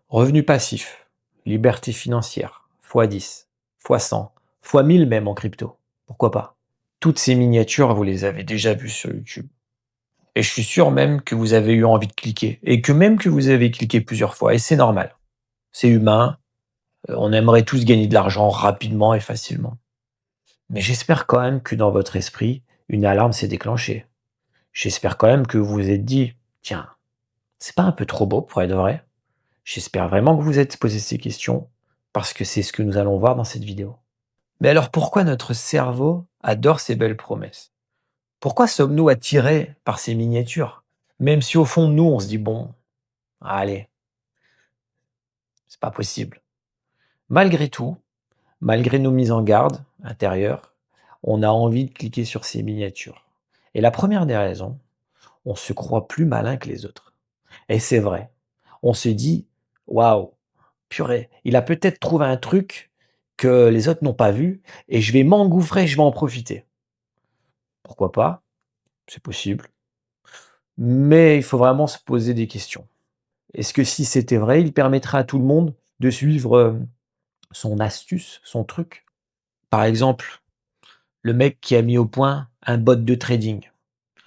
Revenu passif, liberté financière, x10, x100, x1000 même en crypto. Pourquoi pas? Toutes ces miniatures, vous les avez déjà vues sur YouTube. Et je suis sûr même que vous avez eu envie de cliquer. Et que même que vous avez cliqué plusieurs fois. Et c'est normal. C'est humain. On aimerait tous gagner de l'argent rapidement et facilement. Mais j'espère quand même que dans votre esprit, une alarme s'est déclenchée. J'espère quand même que vous vous êtes dit, tiens, c'est pas un peu trop beau pour être vrai? J'espère vraiment que vous vous êtes posé ces questions, parce que c'est ce que nous allons voir dans cette vidéo. Mais alors pourquoi notre cerveau adore ces belles promesses? Pourquoi sommes-nous attirés par ces miniatures? Même si au fond de nous, on se dit, bon, allez, c'est pas possible. Malgré tout, malgré nos mises en garde intérieures, on a envie de cliquer sur ces miniatures. Et la première des raisons, on se croit plus malin que les autres. Et c'est vrai. On se dit, waouh, purée, il a peut-être trouvé un truc que les autres n'ont pas vu et je vais m'engouffrer, je vais en profiter. Pourquoi pas? C'est possible. Mais il faut vraiment se poser des questions. Est-ce que si c'était vrai, il permettrait à tout le monde de suivre son astuce, son truc? Par exemple, le mec qui a mis au point un bot de trading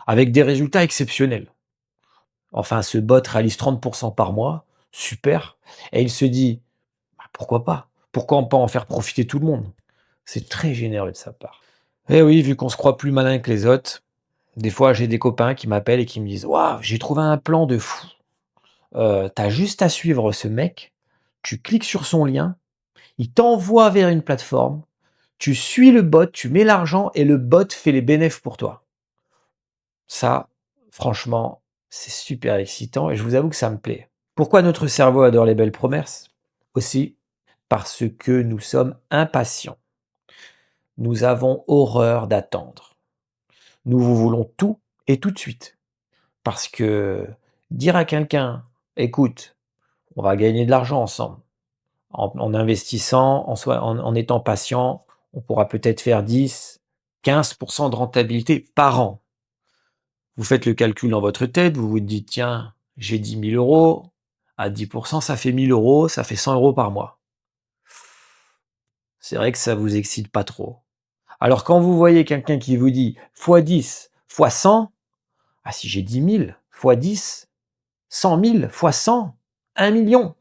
avec des résultats exceptionnels. Enfin, ce bot réalise 30% par mois, super. Et il se dit, bah, pourquoi pas? Pourquoi pas en faire profiter tout le monde? C'est très généreux de sa part. Eh oui, vu qu'on se croit plus malin que les autres, des fois j'ai des copains qui m'appellent et qui me disent, waouh, j'ai trouvé un plan de fou. T'as juste à suivre ce mec, tu cliques sur son lien, il t'envoie vers une plateforme, tu suis le bot, tu mets l'argent et le bot fait les bénéfices pour toi. Ça, franchement, c'est super excitant et je vous avoue que ça me plaît. Pourquoi notre cerveau adore les belles promesses? Aussi parce que nous sommes impatients. Nous avons horreur d'attendre. Nous voulons tout et tout de suite. Parce que dire à quelqu'un, écoute, on va gagner de l'argent ensemble, en investissant, en étant patient, on pourra peut-être faire 10, 15% de rentabilité par an. Vous faites le calcul dans votre tête, vous vous dites, tiens, j'ai 10 000 euros, à 10%, ça fait 1 000 euros, ça fait 100 euros par mois. C'est vrai que ça vous excite pas trop. Alors quand vous voyez quelqu'un qui vous dit x10, x100, ah si j'ai 10 000, x10, 100 000, x100, 1 million.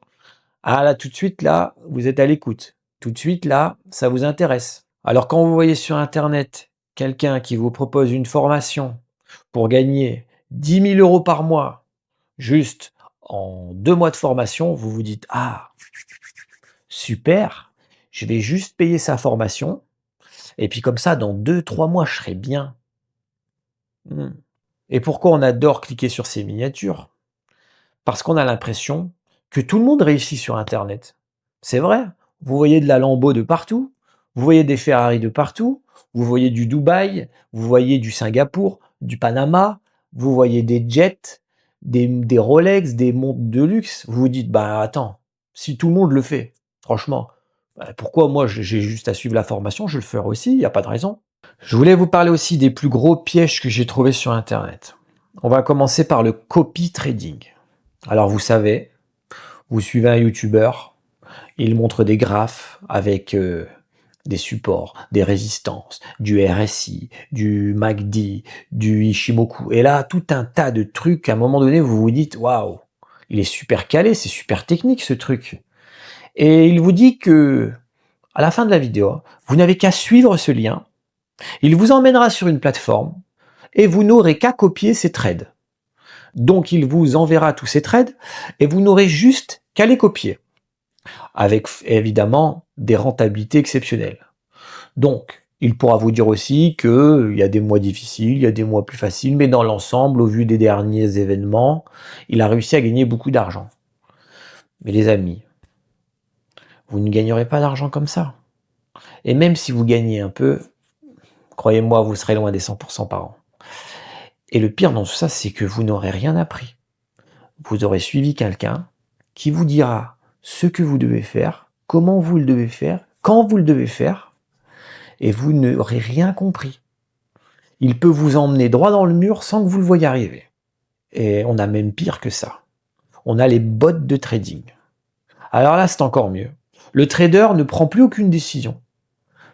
Ah là, tout de suite, là, vous êtes à l'écoute. Tout de suite, là, ça vous intéresse. Alors quand vous voyez sur Internet quelqu'un qui vous propose une formation pour gagner 10 000 euros par mois, juste en 2 mois de formation, vous vous dites, ah, super, je vais juste payer sa formation, et puis comme ça, dans 2, 3 mois, je serai bien. Et pourquoi on adore cliquer sur ces miniatures? Parce qu'on a l'impression que tout le monde réussit sur Internet. C'est vrai, vous voyez de la Lambo de partout, vous voyez des Ferrari de partout, vous voyez du Dubaï, vous voyez du Singapour, du Panama, vous voyez des jets, des Rolex, des montres de luxe. Vous vous dites, bah attends, si tout le monde le fait, franchement, bah, pourquoi moi j'ai juste à suivre la formation, je le ferai aussi, il n'y a pas de raison. Je voulais vous parler aussi des plus gros pièges que j'ai trouvés sur Internet. On va commencer par le copy trading. Alors vous savez, vous suivez un YouTuber, il montre des graphes avec des supports, des résistances, du RSI, du MACD, du Ishimoku. Et là, tout un tas de trucs. À un moment donné, vous vous dites, waouh, il est super calé, c'est super technique ce truc. Et il vous dit que, à la fin de la vidéo, vous n'avez qu'à suivre ce lien. Il vous emmènera sur une plateforme et vous n'aurez qu'à copier ces trades. Donc il vous enverra tous ces trades et vous n'aurez juste qu'à les copier, avec évidemment des rentabilités exceptionnelles. Donc il pourra vous dire aussi qu'il y a des mois difficiles, il y a des mois plus faciles, mais dans l'ensemble, au vu des derniers événements, il a réussi à gagner beaucoup d'argent. Mais les amis, vous ne gagnerez pas d'argent comme ça. Et même si vous gagnez un peu, croyez-moi, vous serez loin des 100% par an. Et le pire dans tout ça, c'est que vous n'aurez rien appris. Vous aurez suivi quelqu'un qui vous dira ce que vous devez faire, comment vous le devez faire, quand vous le devez faire, et vous n'aurez rien compris. Il peut vous emmener droit dans le mur sans que vous le voyiez arriver. Et on a même pire que ça. On a les bots de trading. Alors là, c'est encore mieux. Le trader ne prend plus aucune décision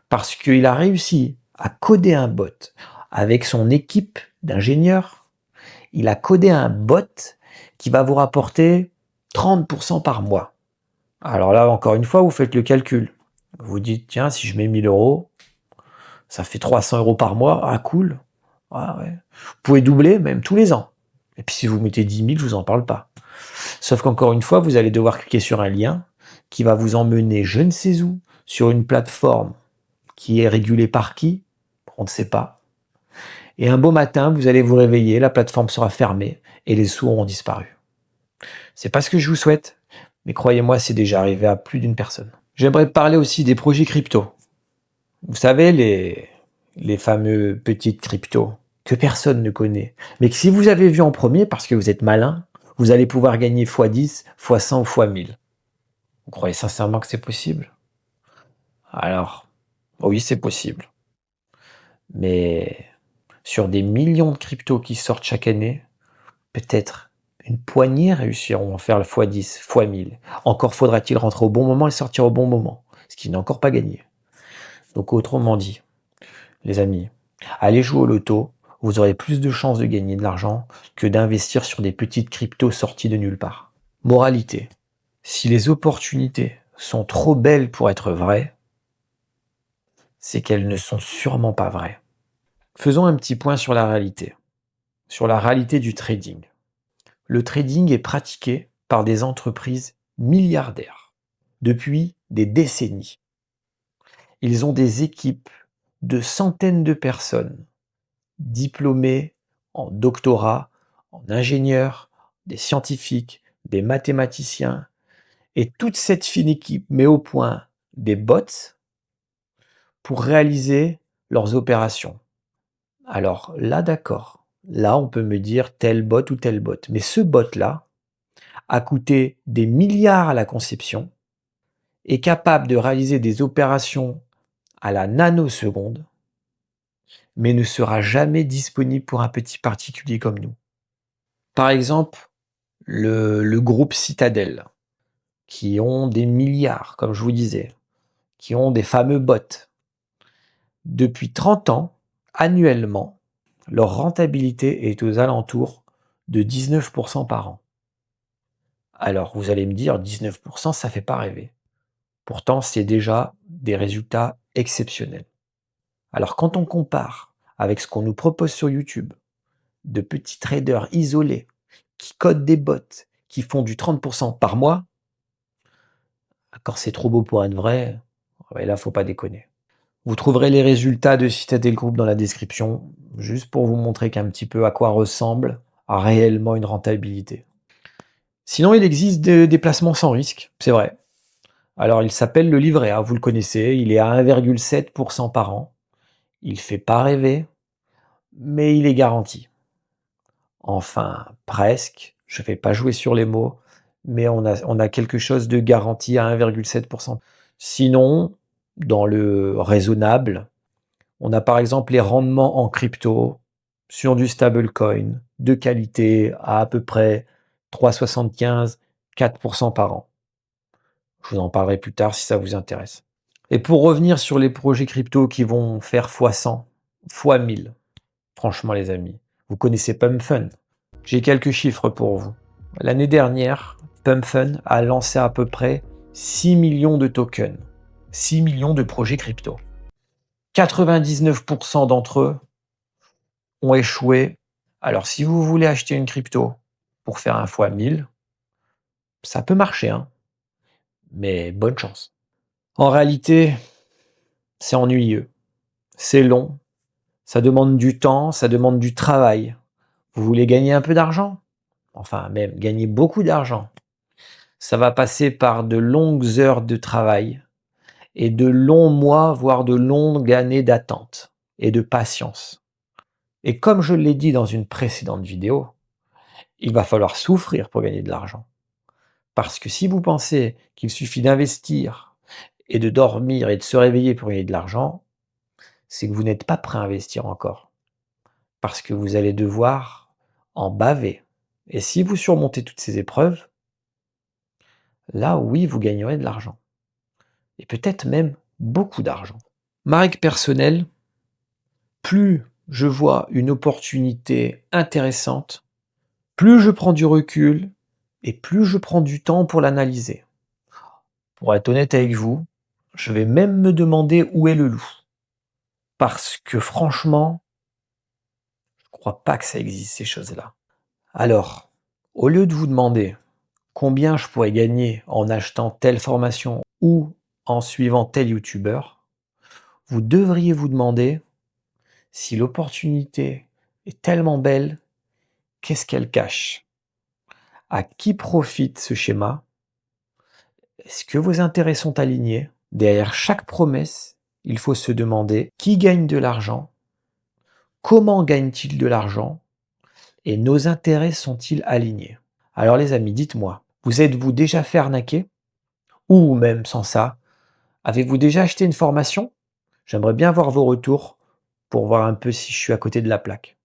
parce qu'il a réussi à coder un bot avec son équipe d'ingénieurs. Il a codé un bot qui va vous rapporter 30% par mois. Alors là, encore une fois, vous faites le calcul. Vous dites, tiens, si je mets 1000 euros, ça fait 300 euros par mois. Ah, cool. Ah, ouais. Vous pouvez doubler même tous les ans. Et puis si vous mettez 10 000, je vous en parle pas. Sauf qu'encore une fois, vous allez devoir cliquer sur un lien qui va vous emmener je ne sais où, sur une plateforme qui est régulée par qui? On ne sait pas. Et un beau matin, vous allez vous réveiller, la plateforme sera fermée et les sous auront disparu. C'est pas ce que je vous souhaite, mais croyez-moi, c'est déjà arrivé à plus d'une personne. J'aimerais parler aussi des projets crypto. Vous savez, les fameux petites cryptos que personne ne connaît, mais que si vous avez vu en premier parce que vous êtes malin, vous allez pouvoir gagner x10, x100 ou x1000. Vous croyez sincèrement que c'est possible? Alors, oui, c'est possible. Mais sur des millions de cryptos qui sortent chaque année, peut-être une poignée réussiront à faire le x10, x1000. Encore faudra-t-il rentrer au bon moment et sortir au bon moment, ce qui n'est encore pas gagné. Donc autrement dit, les amis, allez jouer au loto, vous aurez plus de chances de gagner de l'argent que d'investir sur des petites cryptos sorties de nulle part. Moralité, si les opportunités sont trop belles pour être vraies, c'est qu'elles ne sont sûrement pas vraies. Faisons un petit point sur la réalité du trading. Le trading est pratiqué par des entreprises milliardaires depuis des décennies. Ils ont des équipes de centaines de personnes diplômés en doctorat, en ingénieurs, des scientifiques, des mathématiciens, et toute cette fine équipe met au point des bots pour réaliser leurs opérations. Alors là, d'accord, là on peut me dire tel bot ou tel bot, mais ce bot-là a coûté des milliards à la conception, est capable de réaliser des opérations à la nanoseconde, mais ne sera jamais disponible pour un petit particulier comme nous. Par exemple, le groupe Citadel, qui ont des milliards, comme je vous disais, qui ont des fameux bots. Depuis 30 ans, annuellement, leur rentabilité est aux alentours de 19% par an. Alors, vous allez me dire, 19%, ça fait pas rêver. Pourtant, c'est déjà des résultats exceptionnels. Alors, quand on compare avec ce qu'on nous propose sur YouTube, de petits traders isolés qui codent des bots, qui font du 30% par mois, quand c'est trop beau pour être vrai, ouais, là, faut pas déconner. Vous trouverez les résultats de Citadel Group dans la description, juste pour vous montrer qu'un petit peu à quoi ressemble réellement une rentabilité. Sinon, il existe des placements sans risque, c'est vrai. Alors, il s'appelle le livret A, vous le connaissez, il est à 1,7% par an. Il fait pas rêver, mais il est garanti. Enfin, presque. Je ne vais pas jouer sur les mots, mais on a quelque chose de garanti à 1,7%. Sinon, dans le raisonnable, on a par exemple les rendements en crypto sur du stablecoin de qualité à peu près 3,75, 4% par an. Je vous en parlerai plus tard si ça vous intéresse. Et pour revenir sur les projets crypto qui vont faire x100, x1000, franchement les amis, vous connaissez Pump Fund. J'ai quelques chiffres pour vous. L'année dernière, Pump Fund a lancé à peu près 6 millions de tokens, 6 millions de projets crypto. 99% d'entre eux ont échoué. Alors si vous voulez acheter une crypto pour faire un x1000, ça peut marcher, hein, mais bonne chance. En réalité, c'est ennuyeux, c'est long, ça demande du temps, ça demande du travail. Vous voulez gagner un peu d'argent? Enfin, même gagner beaucoup d'argent. Ça va passer par de longues heures de travail et de longs mois, voire de longues années d'attente et de patience. Et comme je l'ai dit dans une précédente vidéo, il va falloir souffrir pour gagner de l'argent. Parce que si vous pensez qu'il suffit d'investir et de dormir et de se réveiller pour gagner de l'argent, c'est que vous n'êtes pas prêt à investir encore. Parce que vous allez devoir en baver. Et si vous surmontez toutes ces épreuves, Là, oui, vous gagnerez de l'argent. Et peut-être même beaucoup d'argent. Ma règle personnelle, plus je vois une opportunité intéressante, plus je prends du recul et plus je prends du temps pour l'analyser. Pour être honnête avec vous, je vais même me demander où est le loup. Parce que franchement, je crois pas que ça existe ces choses-là. Alors, au lieu de vous demander combien je pourrais gagner en achetant telle formation ou en suivant tel youtubeur, vous devriez vous demander si l'opportunité est tellement belle, qu'est-ce qu'elle cache? À qui profite ce schéma? Est-ce que vos intérêts sont alignés? Derrière chaque promesse, il faut se demander qui gagne de l'argent, comment gagne-t-il de l'argent et nos intérêts sont-ils alignés? Alors les amis, dites-moi, vous êtes-vous déjà fait arnaquer? Ou même sans ça, avez-vous déjà acheté une formation? J'aimerais bien voir vos retours pour voir un peu si je suis à côté de la plaque.